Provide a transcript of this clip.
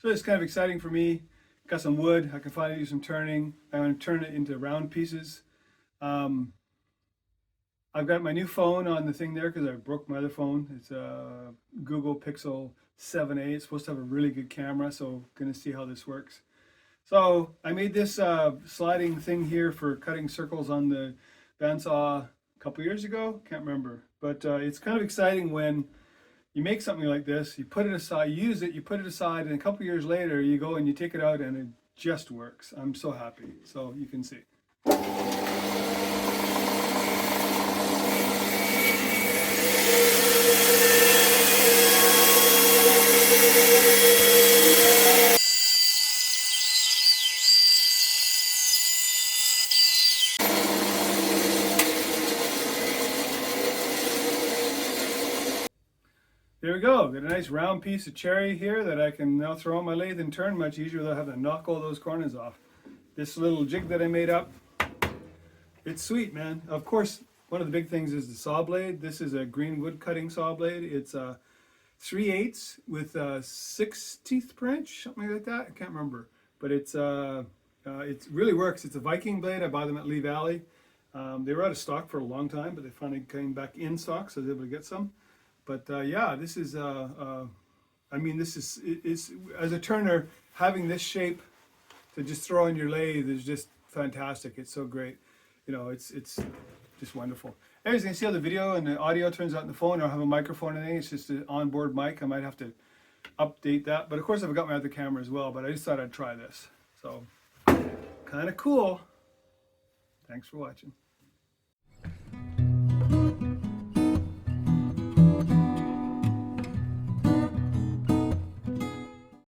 So it's kind of exciting for me. Got some wood, I can finally do some turning. I'm going to turn it into round pieces. I've got my new phone on the thing there because I broke my other phone. It's a Google Pixel 7a. It's supposed to have a really good camera, so going to see how this works. So I made this sliding thing here for cutting circles on the bandsaw a couple years ago. Can't remember, but it's kind of exciting when you make something like this, you put it aside, you use it, you put it aside, and a couple years later you go and you take it out and it just works. I'm so happy. So you can see. There we go. Got a nice round piece of cherry here that I can now throw on my lathe and turn much easier without having to knock all those corners off. This little jig that I made up, it's sweet, man. Of course, one of the big things is the saw blade. This is a green wood cutting saw blade. It's 3/8 with 1/16 per inch, something like that. I can't remember, but it really works. It's a Viking blade. I buy them at Lee Valley. They were out of stock for a long time, but they finally came back in stock, so I was able to get some. But yeah, this is, I mean, this is as a turner, having this shape to just throw in your lathe is just fantastic. It's so great. You know, it's just wonderful. Anyways, you can see how the video and the audio turns out in the phone. I don't have a microphone or anything. It's just an onboard mic. I might have to update that. But of course, I've got my other camera as well. But I just thought I'd try this. So, kind of cool. Thanks for watching.